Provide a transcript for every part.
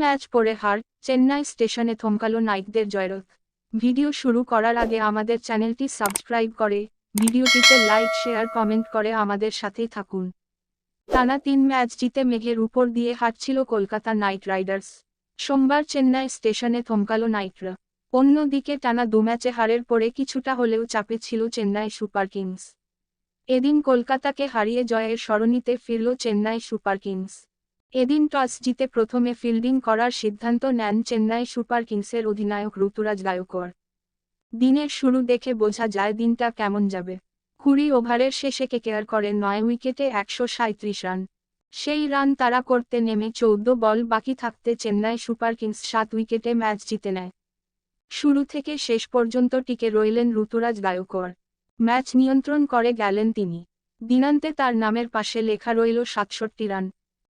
Match পড়ে হার, চেন্নাই স্টেশনে থমকালো নাইটদের জয়রথ। Video শুরু করার আগে আমাদের চ্যানেলটি সাবস্ক্রাইব করে, ভিডিওটিতে লাইক শেয়ার কমেন্ট করে আমাদের সাথেই থাকুন। টানা 3 ম্যাচ জিতে মেঘের উপর দিয়ে হাঁটছিল কলকাতা নাইট রাইডার্স। সোমবার চেন্নাই স্টেশনে থমকালো নাইটরা। অন্যদিকে টানা 2 ম্যাচে হারের পরে কিছুটা হলেও চাপে ছিল চেন্নাই সুপার কিংস। এদিন কলকাতাকে হারিয়ে জয়ের সরণিতে ফিরল চেন্নাই সুপার কিংস। এদিন টস জিতে প্রথমে ফিল্ডিং করার সিদ্ধান্ত নেন চেন্নাই সুপার কিংসের অধিনায়ক ঋতুরাজ গায়কোয়াড়। দিনের শুরু দেখে বোঝা যায় দিনটা কেমন যাবে। 20 ওভারের শেষে কেকেআর করেন 9 উইকেটে 137 রান। সেই রান তাড়া করতে নেমে 14 বল বাকি থাকতে চেন্নাই সুপার কিংস 7 উইকেটে ম্যাচ জিতে নেয়। শুরু থেকে শেষ পর্যন্ত টিকে রইলেন ঋতুরাজ গায়কোয়াড়। ম্যাচ নিয়ন্ত্রণ করে গেলেন তিনি। দিনান্তে তার নামের পাশে লেখা রইল 67 রান।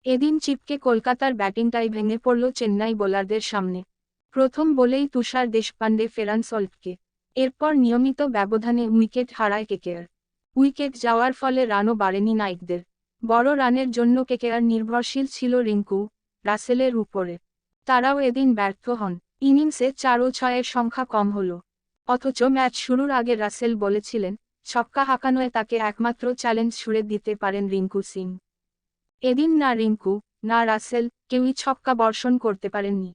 এদিন চিপকে কলকাতার ব্যাটিংটাই ভেঙে পড়ল চেন্নাই বোলারদের সামনে। প্রথম বলেই তুষার দেশপান্ডে ফেরান সল্টকে। এরপর নিয়মিত ব্যবধানে উইকেট হারায় কেকেআর। উইকেট যাওয়ার ফলে রানও বাড়েনি নাইটদের। বড় রানের জন্য কেকেআর নির্ভরশীল ছিল রিঙ্কু, রাসেলের উপরে। তারাও এদিন ব্যর্থ হন। ইনিংসে 4 ও 6-এর সংখ্যা কম হল। অথচ ম্যাচ শুরুর আগে রাসেল বলেছিলেন, ছক্কা হাঁকানোয় তাকে একমাত্র চ্যালেঞ্জ ছুড়ে দিতে পারেন রিঙ্কু সিং। এদিন না রিঙ্কু, না রাসেল, কেউই ছক্কা বর্ষণ করতে পারেননি।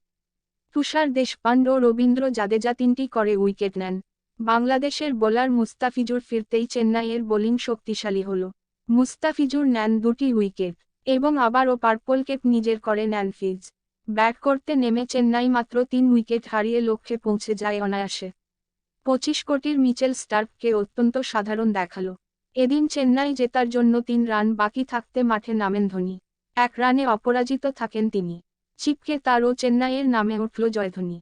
তুষার দেশপান্ডে ও রবীন্দ্র জাদেজা 3টি করে উইকেট নেন। বাংলাদেশের বোলার মুস্তাফিজুর ফিরতেই চেন্নাইয়ের বোলিং শক্তিশালী হল। মুস্তাফিজুর নেন 2টি উইকেট এবং আবারও পার্পল ক্যাপ নিজের করে নেন ফিজ। ব্যাট করতে নেমে চেন্নাই মাত্র 3 উইকেট হারিয়ে লক্ষ্যে পৌঁছে যায় অনায়াসে। 25 কোটির মিচেল স্টার্ককে অত্যন্ত সাধারণ দেখালো। এদিন চেন্নাই জেতার জন্য 3 রান বাকি থাকতে মাঠে নামেন ধোনি। 1 রানে অপরাজিত থাকেন তিনি। চিপকে তার ও চেন্নাইয়ের নামে উঠল জয়ধ্বনি।